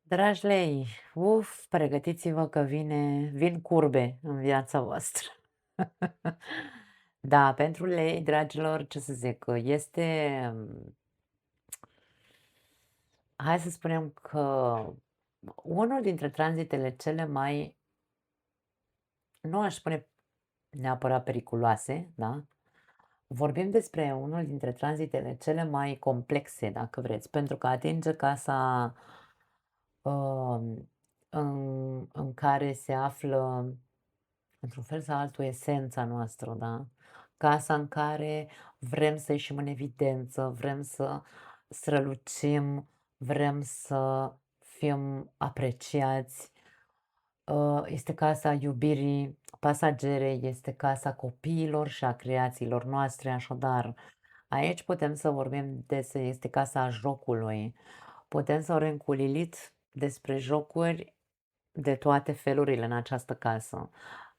Dragi lei, pregătiți-vă că vin curbe în viața voastră. Da, pentru lei, dragilor, ce să zic, este, hai să spunem că unul dintre tranzitele cele mai, nu aș spune neapărat periculoase, da? Vorbim despre unul dintre tranzitele cele mai complexe, dacă vreți, pentru că atinge casa în care se află, într-un fel sau altul, esența noastră, da? Casa în care vrem să ieșim în evidență, vrem să strălucim, vrem să fim apreciați. Este casa iubirii pasagere, este casa copiilor și a creațiilor noastre, așadar, aici putem să vorbim este casa jocului. Putem să vorbim cu Lilith despre jocuri de toate felurile în această casă.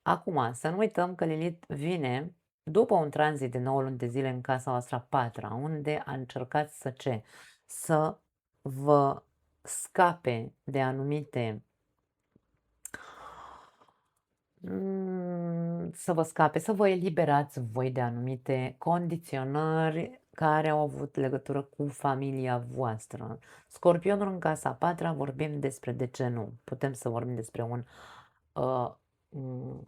Acum, să nu uităm că Lilith vine după un tranzit de 9 luni de zile în casa voastră a patra, unde a încercat să ce? Să vă scape de anumite să vă scape, să vă eliberați voi de anumite condiționări care au avut legătură cu familia voastră. Scorpionul în casa a patra, vorbim despre de ce nu. Putem să vorbim despre un uh, mm,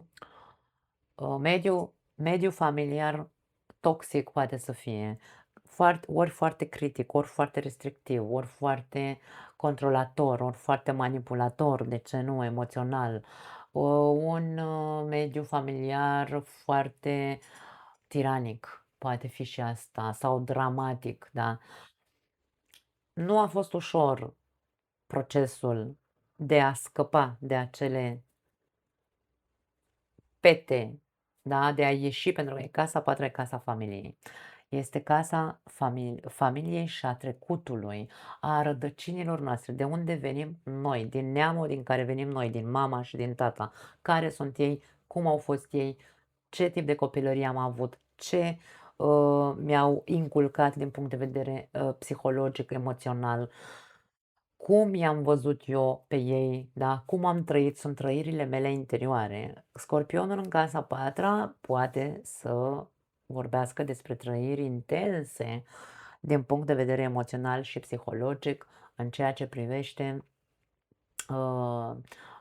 mediu familiar toxic poate să fie. Ori foarte critic, ori foarte restrictiv, ori foarte controlator, ori foarte manipulator, de ce nu, emoțional. Un mediu familiar foarte tiranic, poate fi și asta, sau dramatic, da. Nu a fost ușor procesul de a scăpa de acele pete, da, de a ieși, pentru că e casa a patra, e casa familiei. Este casa familiei și a trecutului, a rădăcinilor noastre, de unde venim noi, din neamul din care venim noi, din mama și din tata, care sunt ei, cum au fost ei, ce tip de copilărie am avut, ce mi-au inculcat din punct de vedere psihologic, emoțional, cum i-am văzut eu pe ei, da? Cum am trăit, sunt trăirile mele interioare. Scorpionul în casa a patra poate să vorbească despre trăiri intense din punct de vedere emoțional și psihologic în ceea ce privește uh,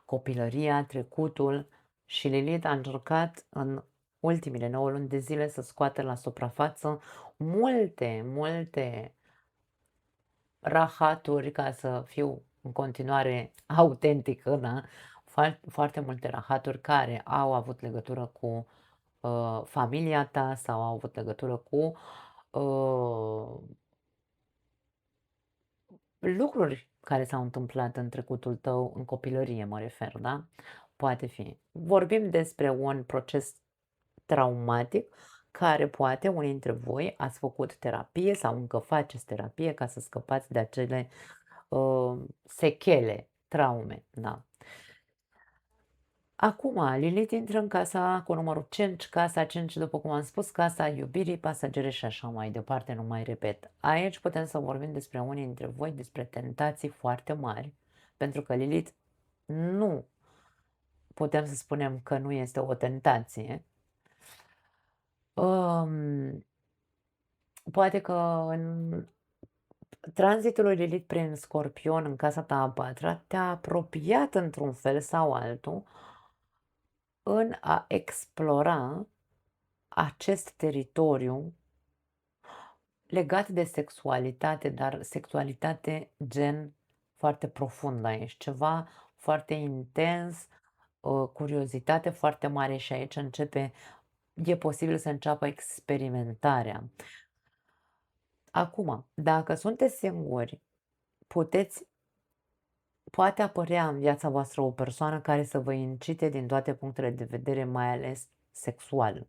copilăria, trecutul, și Lilith a încercat în ultimile 9 luni de zile să scoată la suprafață multe rahaturi, ca să fiu în continuare autentică, da? Foarte multe rahaturi care au avut legătură cu familia ta sau au avut legătură cu lucruri care s-au întâmplat în trecutul tău, în copilărie mă refer, da? Poate fi. Vorbim despre un proces traumatic care poate unii dintre voi ați făcut terapie sau încă faceți terapie ca să scăpați de acele sechele, traume, da. Acum, Lilith intră în casa cu numărul 5, casa 5, după cum am spus, casa iubirii pasagere și așa mai departe, nu mai repet. Aici putem să vorbim despre unii dintre voi, despre tentații foarte mari, pentru că Lilith nu putem să spunem că nu este o tentație. Poate că în tranzitul lui Lilith prin Scorpion în casa ta a patra te-a apropiat într-un fel sau altul în a explora acest teritoriu legat de sexualitate, dar sexualitate gen foarte profundă aici, ceva foarte intens, o curiozitate foarte mare, și aici e posibil să înceapă experimentarea. Acum, dacă sunteți singuri, poate apărea în viața voastră o persoană care să vă incite din toate punctele de vedere, mai ales sexual.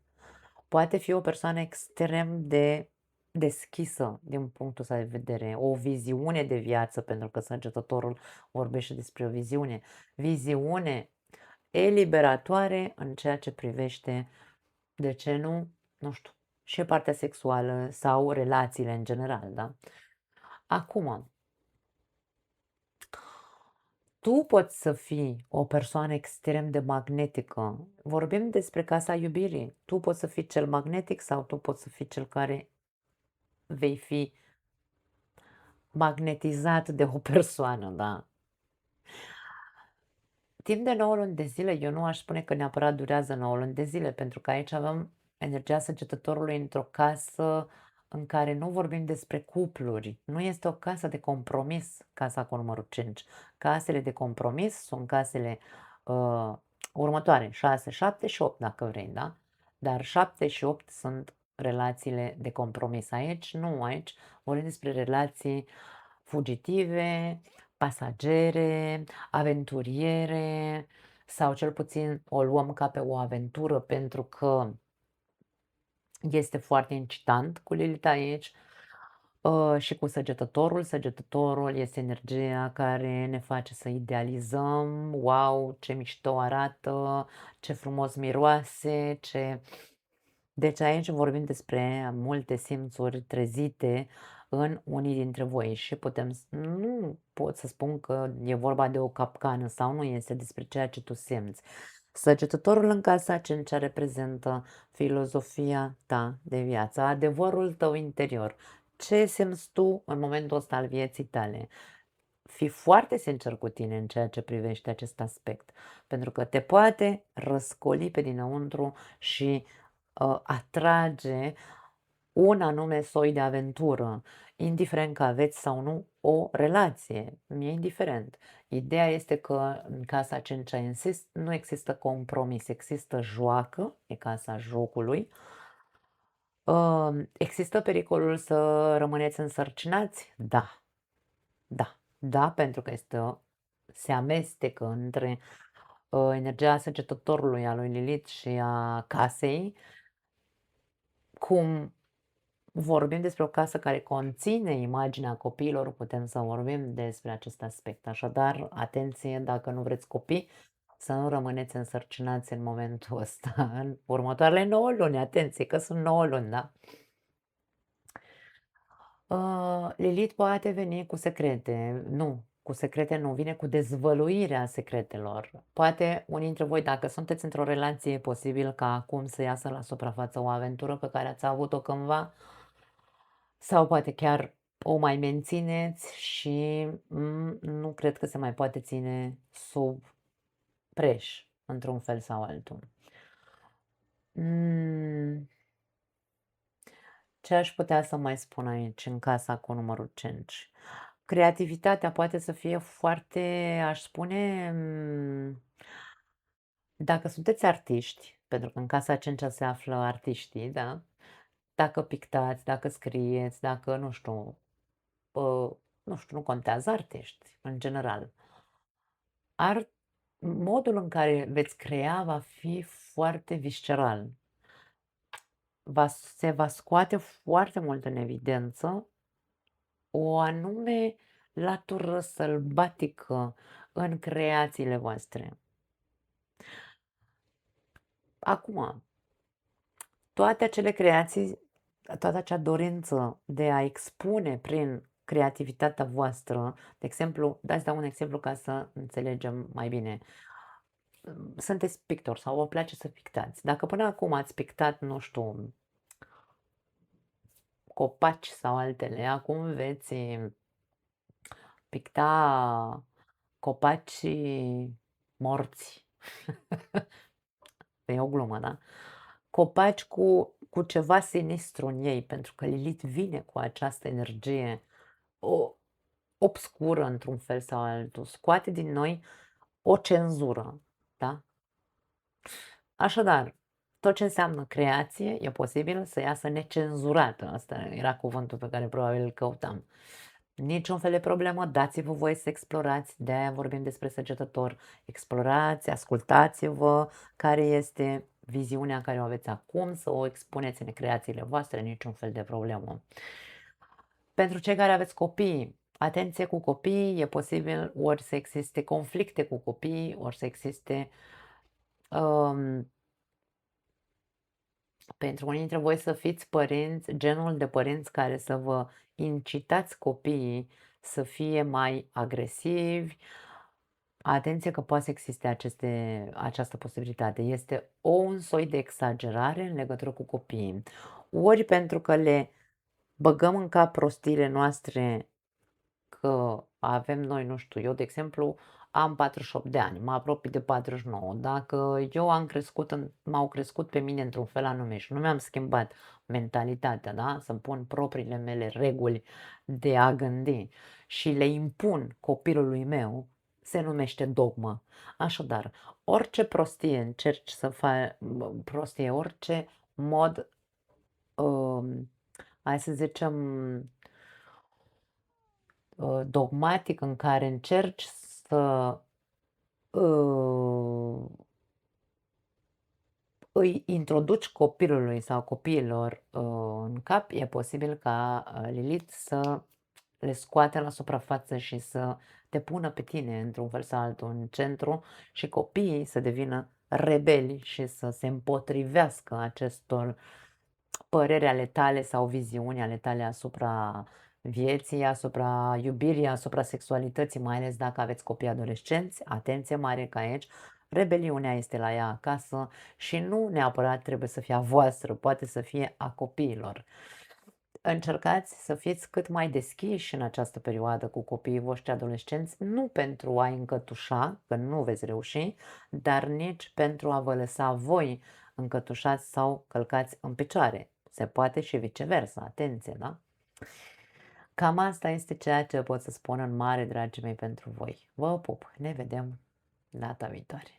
Poate fi o persoană extrem de deschisă din punctul ăsta de vedere, o viziune de viață, pentru că Săgetătorul vorbește despre o viziune eliberatoare în ceea ce privește, de ce nu știu, și partea sexuală sau relațiile în general, da? Acum, Tu poți să fii o persoană extrem de magnetică. Vorbim despre casa iubirii. Tu poți să fii cel magnetic sau tu poți să fii cel care vei fi magnetizat de o persoană, da. Timp de 9 luni de zile, eu nu aș spune că neapărat durează 9 luni de zile, pentru că aici avem energia săgetătorului într-o casă în care nu vorbim despre cupluri. Nu este o casă de compromis, casa cu numărul 5. Casele de compromis sunt casele uh, următoare, 6, 7 și 8 dacă vrei, da? Dar 7 și 8 sunt relațiile de compromis. Aici nu, aici vorbim despre relații fugitive, pasagere, aventuriere sau cel puțin o luăm ca pe o aventură pentru că este foarte incitant cu Lilith aici și cu săgetătorul. Săgetătorul este energia care ne face să idealizăm, wow, ce mișto arată, ce frumos miroase, ce deci aici vorbim despre multe simțuri trezite în unii dintre voi și nu pot să spun că e vorba de o capcană sau nu, este despre ceea ce tu simți. Săgetătorul în casa 5 reprezintă filozofia ta de viață, adevărul tău interior. Ce simți tu în momentul ăsta al vieții tale? Fii foarte sincer cu tine în ceea ce privește acest aspect, pentru că te poate răscoli pe dinăuntru și atrage un anume soi de aventură, indiferent că aveți sau nu o relație, mi-e indiferent. Ideea este că în casa 5 insist, nu există compromis, există joacă, e casa jocului. Există pericolul să rămâneți însărcinați? Da, da, da, pentru că se amestecă între energia săgetătorului, a lui Lilith și a casei, cum vorbim despre o casă care conține imaginea copiilor, putem să vorbim despre acest aspect. Așadar, atenție dacă nu vreți copii, să nu rămâneți însărcinați în momentul ăsta, în următoarele 9 luni, atenție că sunt 9 luni, da? Lilith poate veni cu secrete, nu, cu secrete nu, vine cu dezvăluirea secretelor. Poate unii dintre voi, dacă sunteți într-o relație, e posibil ca acum să iasă la suprafață o aventură pe care ați avut-o cândva, sau poate chiar o mai mențineți și nu cred că se mai poate ține sub preș, într-un fel sau altul. Mm, Ce aș putea să mai spun aici, în casa cu numărul 5? Creativitatea poate să fie foarte, aș spune, dacă sunteți artiști, pentru că în casa 5 se află artiștii, da? Dacă pictați, dacă scrieți, dacă, nu știu, nu știu, nu contează, artiști, în general. Art, modul în care veți crea va fi foarte visceral. Se va scoate foarte mult în evidență o anume latură sălbatică în creațiile voastre. Acum, toate acele creații, toată acea dorință de a expune prin creativitatea voastră, de exemplu, dați un exemplu ca să înțelegem mai bine. Sunteți pictor sau vă place să pictați. Dacă până acum ați pictat, nu știu, copaci sau altele, acum veți picta copaci morți. E o glumă, da? Copaci cu ceva sinistru în ei, pentru că Lilith vine cu această energie obscură într-un fel sau altul. Scoate din noi o cenzură, da? Așadar, tot ce înseamnă creație e posibil să iasă necenzurată. Asta era cuvântul pe care probabil îl căutam. Niciun fel de problemă, dați-vă voie să explorați, de-aia vorbim despre săgetător. Explorați, ascultați-vă care este viziunea care o aveți acum, să o expuneți în creațiile voastre, niciun fel de problemă. Pentru cei care aveți copii, atenție cu copiii, e posibil ori să existe conflicte cu copiii, ori să existe pentru unii dintre voi să fiți părinți, genul de părinți care să vă incitați copiii să fie mai agresivi, Atenție că poate să existe această posibilitate. Este un soi de exagerare în legătură cu copiii. Ori pentru că le băgăm în cap prostiile noastre că avem noi, nu știu, eu de exemplu am 48 de ani, mă apropii de 49. Dacă eu m-au crescut pe mine într-un fel anume și nu mi-am schimbat mentalitatea, da? Să-mi pun propriile mele reguli de a gândi și le impun copilului meu, se numește dogmă. Așadar, orice prostie încerci să faci, prostie, orice mod, hai să zicem, dogmatic în care încerci să, uh, îi introduci copilului sau copiilor, în cap, e posibil ca, Lilith să le scoate la suprafață și să te pună pe tine, într-un fel sau altul, în centru și copiii să devină rebeli și să se împotrivească acestor păreri ale tale sau viziuni ale tale asupra vieții, asupra iubirii, asupra sexualității, mai ales dacă aveți copii adolescenți. Atenție mare că aici rebeliunea este la ea acasă și nu neapărat trebuie să fie a voastră, poate să fie a copiilor. Încercați să fiți cât mai deschiși în această perioadă cu copiii voștri adolescenți, nu pentru a-i încătușa, că nu veți reuși, dar nici pentru a vă lăsa voi încătușați sau călcați în picioare. Se poate și viceversa, atenție, da? Cam asta este ceea ce pot să spun în mare, dragii mei, pentru voi. Vă pup, ne vedem data viitoare.